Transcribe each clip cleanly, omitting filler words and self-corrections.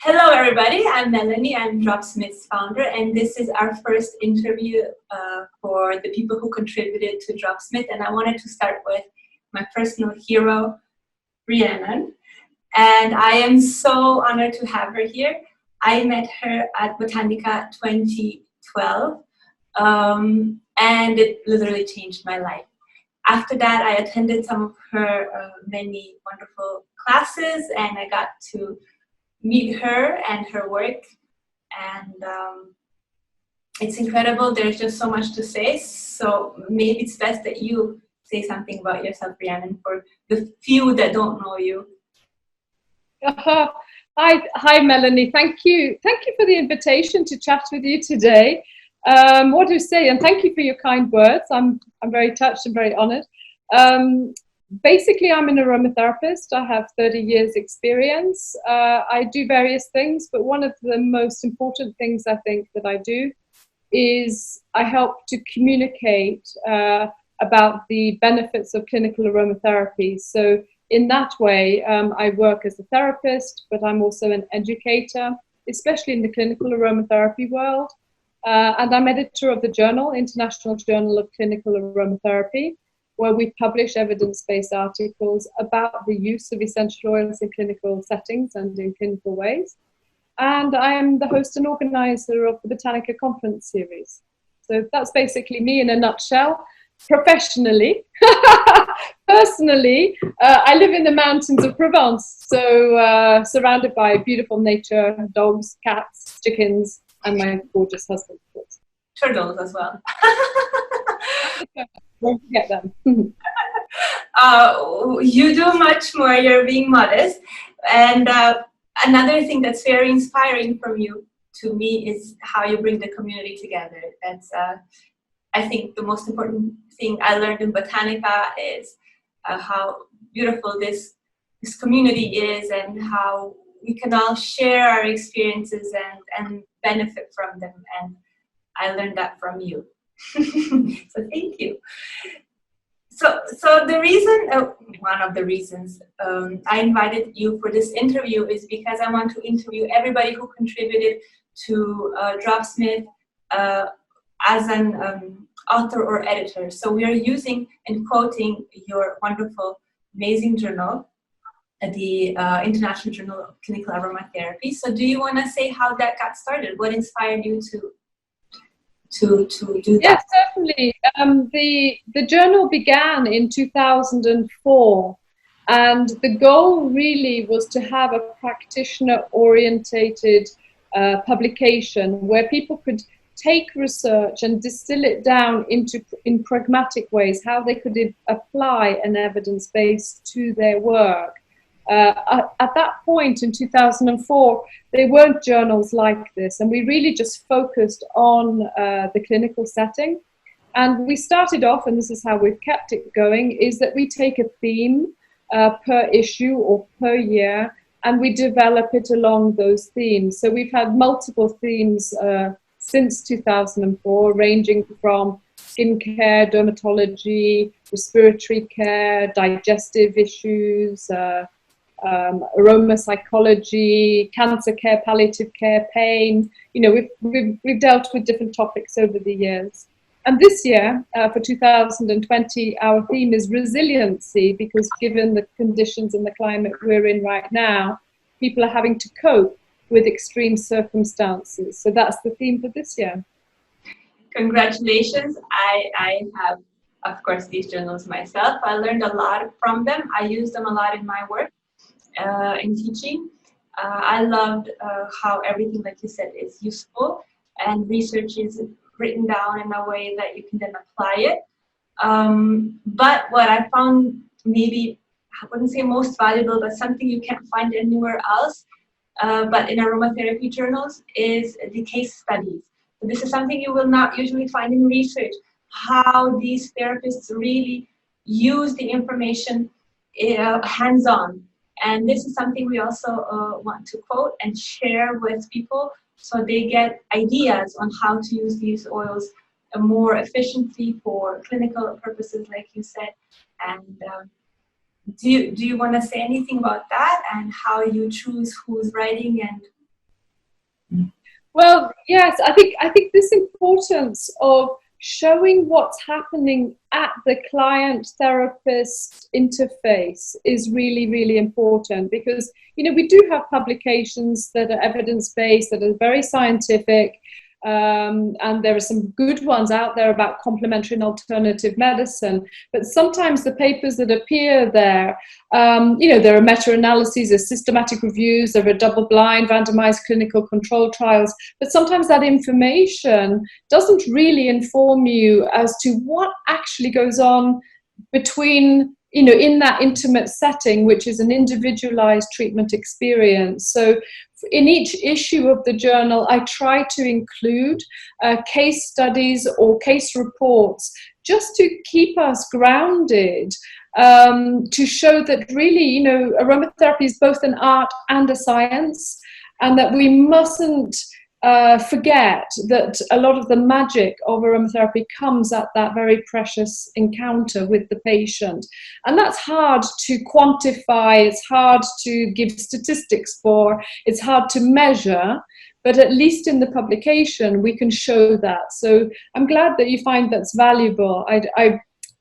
Hello, everybody. I'm Melanie. I'm Dropsmith's founder, and this is our first interview for the people who contributed to Dropsmith. And I wanted to start with my personal hero, Rhiannon. And I am so honored to have her here. I met her at Botanica 2012, and it literally changed my life. After that, I attended some of her many wonderful classes, and I got to meet her and her work, and it's incredible. There's just so much to say, so maybe it's best that you say something about yourself, Rhiannon, for the few that don't know you. Hi, Melanie. Thank you for the invitation to chat with you today. What to say, and thank you for your kind words. I'm very touched and very honoured. Basically, I'm an aromatherapist. I have 30 years experience. I do various things, but one of the most important things I think that I do is I help to communicate about the benefits of clinical aromatherapy. So in that way, I work as a therapist, but I'm also an educator, especially in the clinical aromatherapy world. And I'm editor of the journal, International Journal of Clinical Aromatherapy, where we publish evidence-based articles about the use of essential oils in clinical settings and in clinical ways. And I am the host and organizer of the Botanica Conference Series. So that's basically me in a nutshell. Professionally, personally, I live in the mountains of Provence, so surrounded by beautiful nature, dogs, cats, chickens, and my gorgeous husband, of course. Turtles as well. Don't forget them. You do much more. You're being modest. And another thing that's very inspiring from you to me is how you bring the community together. That's, I think, the most important thing I learned in Botanica is how beautiful this community is, and how we can all share our experiences and benefit from them. And I learned that from you. So thank you. So the reason, one of the reasons I invited you for this interview is because I want to interview everybody who contributed to Dropsmith as an author or editor. So we are using and quoting your wonderful, amazing journal, the International Journal of Clinical Aromatherapy. So do you want to say how that got started? What inspired you to do that? Yes, certainly. The journal began in 2004, and the goal really was to have a practitioner-orientated publication where people could take research and distill it down in pragmatic ways, how they could apply an evidence base to their work. At that point in 2004, there weren't journals like this, and we really just focused on the clinical setting. And we started off, and this is how we've kept it going, is that we take a theme per issue or per year, and we develop it along those themes. So we've had multiple themes since 2004, ranging from skincare, dermatology, respiratory care, digestive issues, aroma psychology, cancer care, palliative care, pain. You know, we've dealt with different topics over the years. And this year, for 2020, our theme is resiliency, because given the conditions and the climate we're in right now, people are having to cope with extreme circumstances. So that's the theme for this year. Congratulations. I have, of course, these journals myself. I learned a lot from them. I use them a lot in my work. In teaching. I loved how everything, like you said, is useful, and research is written down in a way that you can then apply it. But what I found, maybe, I wouldn't say most valuable, but something you can't find anywhere else, but in aromatherapy journals, is the case studies. So this is something you will not usually find in research, how these therapists really use the information hands-on. And this is something we also want to quote and share with people, so they get ideas on how to use these oils more efficiently for clinical purposes, like you said. And do you want to say anything about that, and how you choose who's writing and Well, yes, I think this importance of showing what's happening at the client therapist interface is really, really important, because we do have publications that are evidence-based, that are very scientific, and there are some good ones out there about complementary and alternative medicine. But sometimes the papers that appear there, there are meta-analyses, there are systematic reviews, there are double-blind, randomized clinical control trials. But sometimes that information doesn't really inform you as to what actually goes on between, in that intimate setting, which is an individualized treatment experience. So in each issue of the journal, I try to include case studies or case reports, just to keep us grounded, to show that really, aromatherapy is both an art and a science, and that we mustn't forget that a lot of the magic of aromatherapy comes at that very precious encounter with the patient. And that's hard to quantify, it's hard to give statistics for, it's hard to measure, but at least in the publication we can show that. So I'm glad that you find that's valuable. I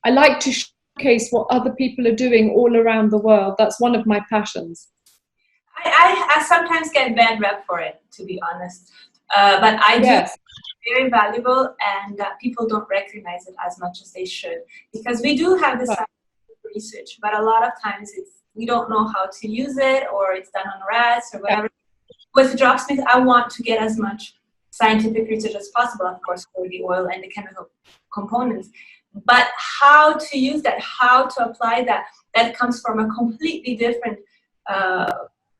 like to showcase what other people are doing all around the world. That's one of my passions. I sometimes get bad rep for it, to be honest. But I do think it's very valuable, and people don't recognize it as much as they should, because we do have this scientific research, but a lot of times we don't know how to use it, or it's done on rats or whatever. With Dropsmith, I want to get as much scientific research as possible, of course, for the oil and the chemical components. But how to use that, how to apply that, that comes from a completely different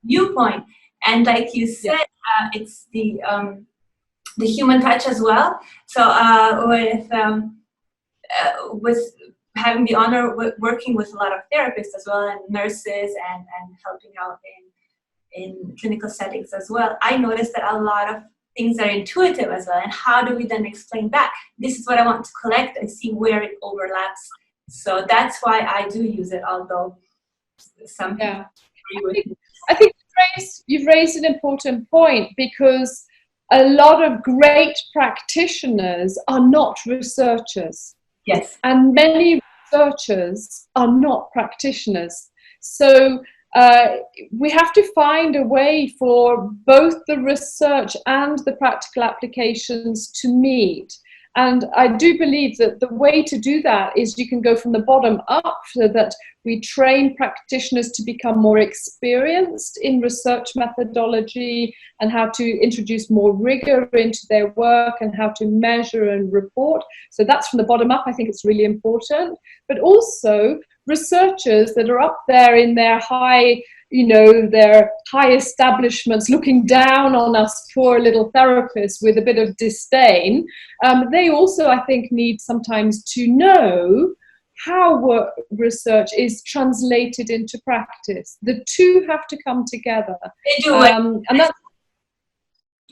viewpoint. And like you said, it's the human touch as well. So with having the honor working with a lot of therapists as well, and nurses, and helping out in clinical settings as well, I noticed that a lot of things are intuitive as well. And how do we then explain that? This is what I want to collect and see where it overlaps. So that's why I do use it, although some people agree with me. I think you've raised an important point, because a lot of great practitioners are not researchers. Yes. And many researchers are not practitioners. So we have to find a way for both the research and the practical applications to meet. And I do believe that the way to do that is you can go from the bottom up, so that we train practitioners to become more experienced in research methodology and how to introduce more rigor into their work and how to measure and report. So that's from the bottom up. I think it's really important. But also researchers that are up there in their high establishments, looking down on us poor little therapists with a bit of disdain, they also, I think, need sometimes to know how research is translated into practice. The two have to come together. They do. And that's,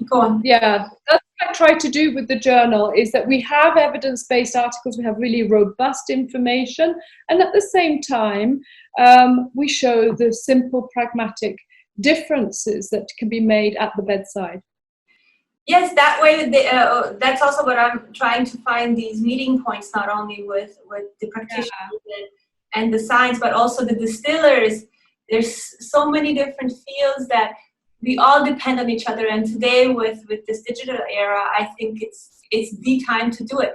go on. Yeah, that's what I try to do with the journal, is that we have evidence-based articles, we have really robust information, and at the same time, we show the simple, pragmatic differences that can be made at the bedside. Yes, that way, that's also what I'm trying to find, these meeting points, not only with the practitioners and the science, but also the distillers. There's so many different fields that we all depend on each other. And today, with this digital era, I think it's the time to do it.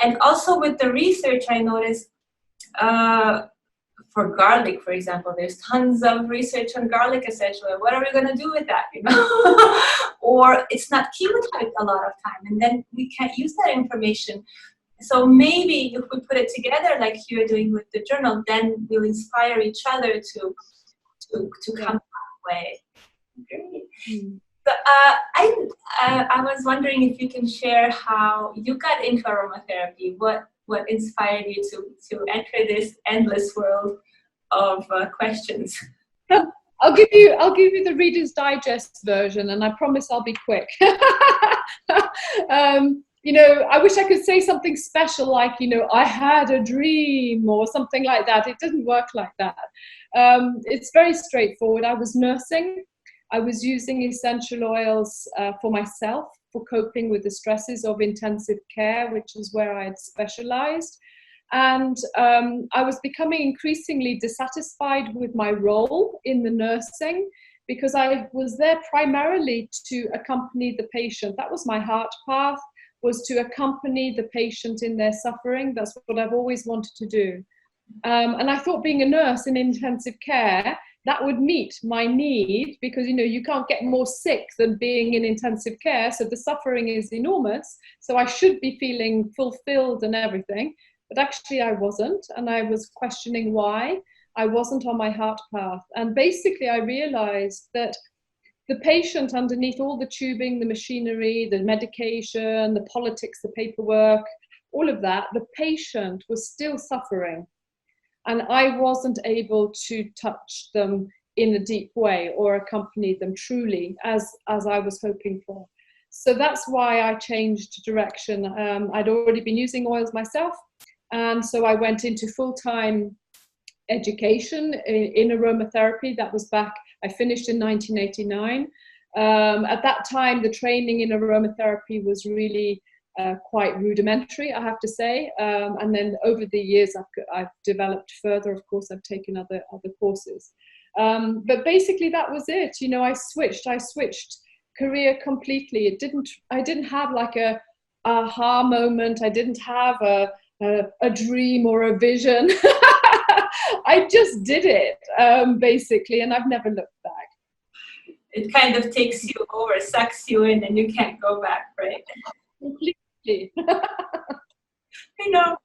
And also with the research, I noticed, for garlic, for example, there's tons of research on garlic essential oil. What are we going to do with that, Or it's not chemotyped a lot of time, and then we can't use that information. So maybe if we put it together like you're doing with the journal, then we'll inspire each other to come that way. Great. So, I was wondering if you can share how you got into aromatherapy. What inspired you to enter this endless world of questions? I'll give you the Reader's Digest version, and I promise I'll be quick. I wish I could say something special, like, I had a dream or something like that. It doesn't work like that. It's very straightforward. I was nursing. I was using essential oils for myself for coping with the stresses of intensive care, which is where I had specialized. And I was becoming increasingly dissatisfied with my role in the nursing, because I was there primarily to accompany the patient. That was my heart path, was to accompany the patient in their suffering. That's what I've always wanted to do. And I thought being a nurse in intensive care, that would meet my need, because, you know, you can't get more sick than being in intensive care. So the suffering is enormous. So I should be feeling fulfilled and everything. But actually I wasn't. And I was questioning why I wasn't on my heart path. And basically I realized that the patient, underneath all the tubing, the machinery, the medication, the politics, the paperwork, all of that, the patient was still suffering. And I wasn't able to touch them in a deep way or accompany them truly as I was hoping for. So that's why I changed direction. I'd already been using oils myself. And so I went into full-time education in aromatherapy. That was back, I finished in 1989. At that time, the training in aromatherapy was really quite rudimentary, I have to say. And then over the years, I've developed further. Of course, I've taken other courses. But basically, that was it. You know, I switched career completely. I didn't have like a aha moment. I didn't have a dream or a vision. I just did it, basically, and I've never looked back. It kind of takes you over, sucks you in, and you can't go back, right? Completely. I know.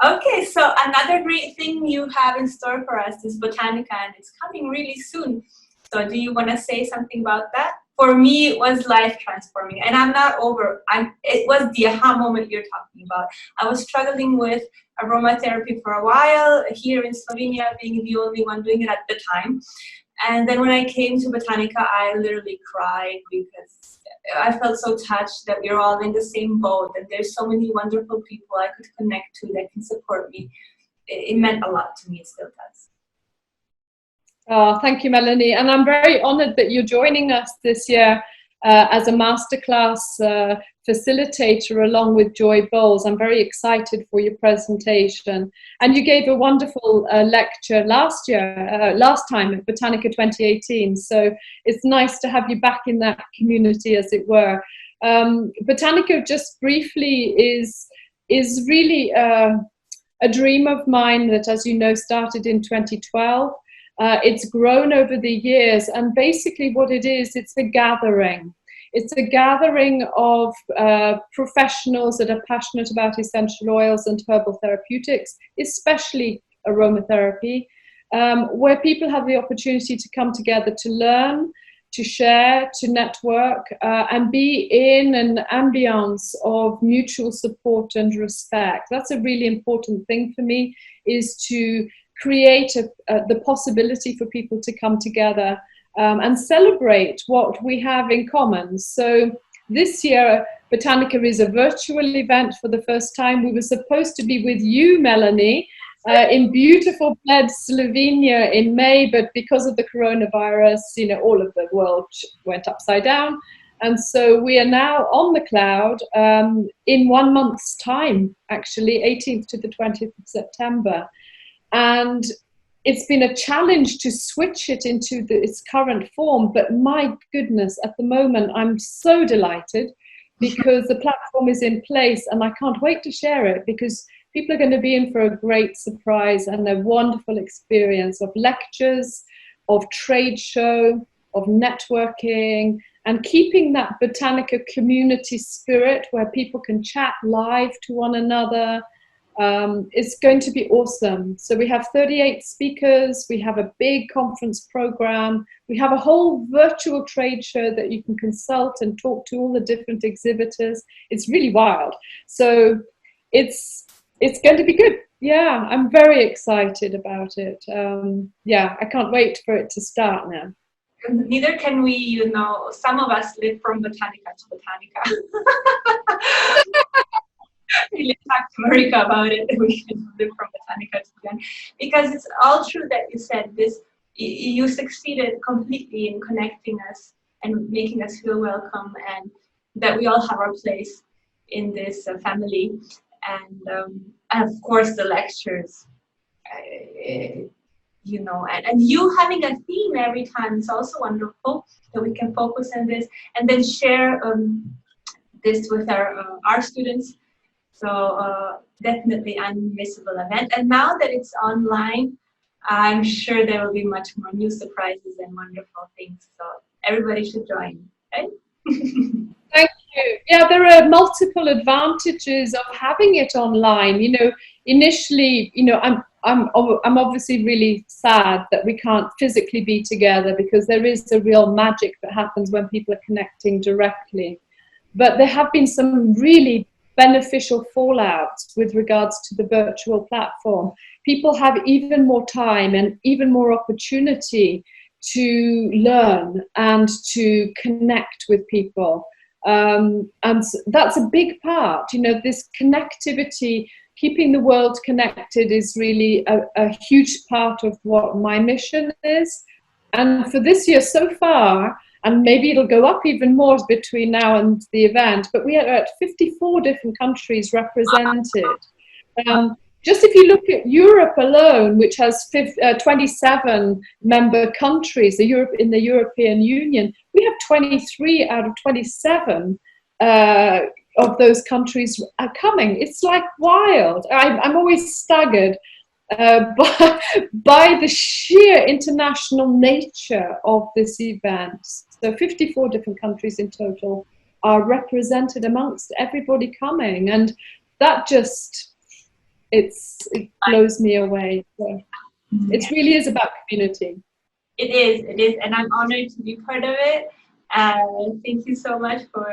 Okay, so another great thing you have in store for us is Botanica, and it's coming really soon. So do you want to say something about that? For me, it was life transforming, and I'm not over. It was the aha moment you're talking about. I was struggling with aromatherapy for a while here in Slovenia, being the only one doing it at the time. And then when I came to Botanica, I literally cried because I felt so touched that we're all in the same boat, and there's so many wonderful people I could connect to that can support me. It meant a lot to me. It still does. Oh, thank you, Melanie. And I'm very honored that you're joining us this year as a masterclass facilitator along with Joy Bowles. I'm very excited for your presentation. And you gave a wonderful lecture last time at Botanica 2018. So it's nice to have you back in that community, as it were. Botanica, just briefly, is really a dream of mine that, as you know, started in 2012. It's grown over the years, and basically what it is, it's a gathering. It's a gathering of professionals that are passionate about essential oils and herbal therapeutics, especially aromatherapy, where people have the opportunity to come together to learn, to share, to network, and be in an ambience of mutual support and respect. That's a really important thing for me, is to create the possibility for people to come together and celebrate what we have in common. So this year, Botanica is a virtual event for the first time. We were supposed to be with you, Melanie, in beautiful Bled, Slovenia in May, but because of the coronavirus, you know, all of the world went upside down. And so we are now on the cloud in 1 month's time, actually, 18th to the 20th of September. And it's been a challenge to switch it into its current form, but my goodness, at the moment, I'm so delighted because the platform is in place, and I can't wait to share it, because people are going to be in for a great surprise and a wonderful experience of lectures, of trade show, of networking, and keeping that Botanica community spirit where people can chat live to one another. It's going to be awesome. So we have 38 speakers, we have a big conference program, we have a whole virtual trade show that you can consult and talk to all the different exhibitors. It's really wild. So it's going to be good. Yeah, I'm very excited about it. Yeah, I can't wait for it to start now. Neither can we, you know, some of us live from Botanica to Botanica. We talk to Marika about it. We can live from Botanica to Botanica. Because it's all true that you said this. You succeeded completely in connecting us and making us feel welcome, and that we all have our place in this family. And of course the lectures, and you having a theme every time is also wonderful, that we can focus on this and then share this with our students. So definitely unmissable event. And now that it's online, I'm sure there will be much more new surprises and wonderful things. So everybody should join, right? Thank you. Yeah, there are multiple advantages of having it online. Initially, I'm obviously really sad that we can't physically be together, because there is a real magic that happens when people are connecting directly. But there have been some really beneficial fallouts with regards to the virtual platform. People have even more time and even more opportunity to learn and to connect with people. And that's a big part. This connectivity, keeping the world connected, is really a huge part of what my mission is. And for this year so far, and maybe it'll go up even more between now and the event, but we are at 54 different countries represented. Just if you look at Europe alone, which has 27 member countries, in the European Union, we have 23 out of 27 of those countries are coming. It's like wild. I'm always staggered by the sheer international nature of this event. So 54 different countries in total are represented amongst everybody coming, and that just it blows me away. So it really is about community. It is, and I'm honored to be part of it. Thank you so much for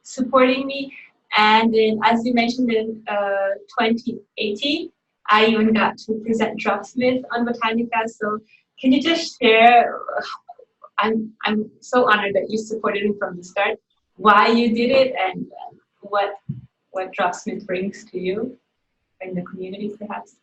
supporting me. And as you mentioned, in 2018, I even got to present Dropsmith on Botanica. So can you just share? I'm so honored that you supported me from the start. Why you did it, and what Dropsmith brings to you and the community, perhaps.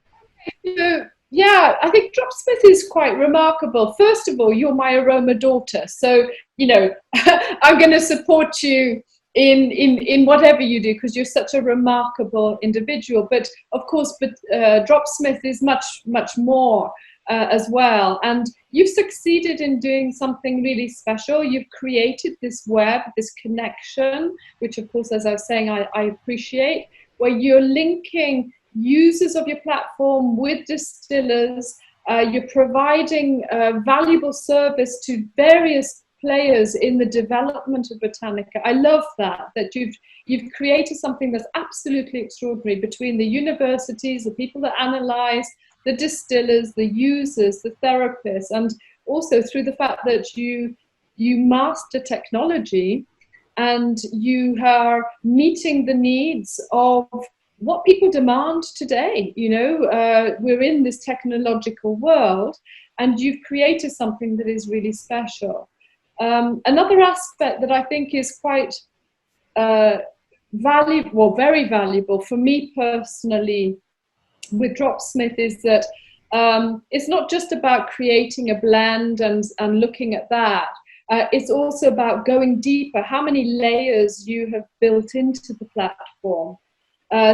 Yeah, I think Dropsmith is quite remarkable. First of all, you're my aroma daughter, so I'm going to support you in whatever you do, because you're such a remarkable individual. But of course, Dropsmith is much more as well. And you've succeeded in doing something really special. You've created this web, this connection, which of course, as I was saying, I appreciate, where you're linking users of your platform with distillers. You're providing valuable service to various players in the development of Botanica. I love that you've created something that's absolutely extraordinary between the universities, the people that analyze, the distillers, the users, the therapists, and also through the fact that you master technology and you are meeting the needs of what people demand today. We're in this technological world, and you've created something that is really special. Another aspect that I think is quite valuable, very valuable for me personally with Dropsmith, is that it's not just about creating a blend and looking at that. It's also about going deeper, how many layers you have built into the platform.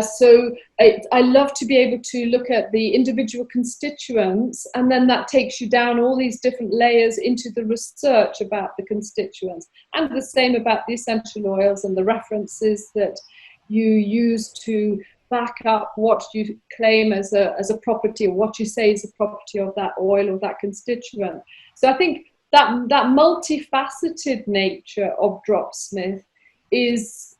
So I love to be able to look at the individual constituents, and then that takes you down all these different layers into the research about the constituents, and the same about the essential oils and the references that you use to back up what you claim as a property, or what you say is a property of that oil or that constituent. So I think that multifaceted nature of Dropsmith is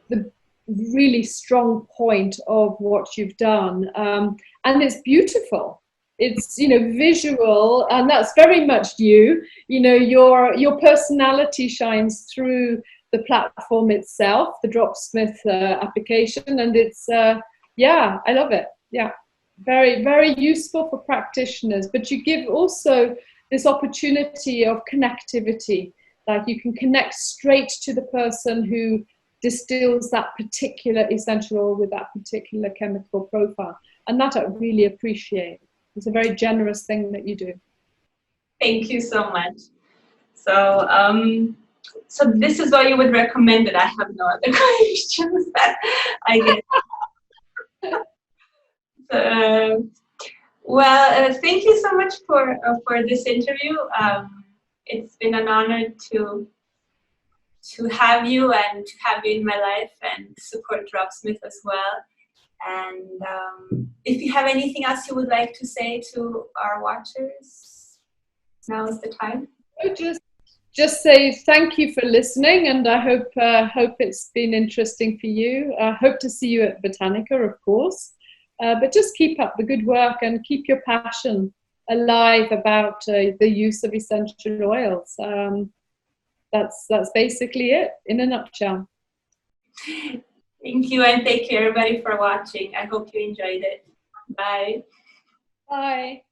the really strong point of what you've done, and it's beautiful. It's visual, and that's very much you. Your personality shines through the platform itself, the Dropsmith application, and it's I love it. Yeah, very, very useful for practitioners. But you give also this opportunity of connectivity, like you can connect straight to the person who distills that particular essential oil with that particular chemical profile, and that I really appreciate. It's a very generous thing that you do. Thank you so much. So So this is what you would recommend it. I have no other questions, I guess. Well, thank you so much for this interview. It's been an honor to have you and to have you in my life and support Dropsmith as well. And if you have anything else you would like to say to our watchers, now is the time. Just say thank you for listening, and I hope it's been interesting for you. I hope to see you at Botanica, of course. But just keep up the good work and keep your passion alive about the use of essential oils. That's basically it in a nutshell. Thank you, and thank you everybody for watching. I hope you enjoyed it. Bye. Bye.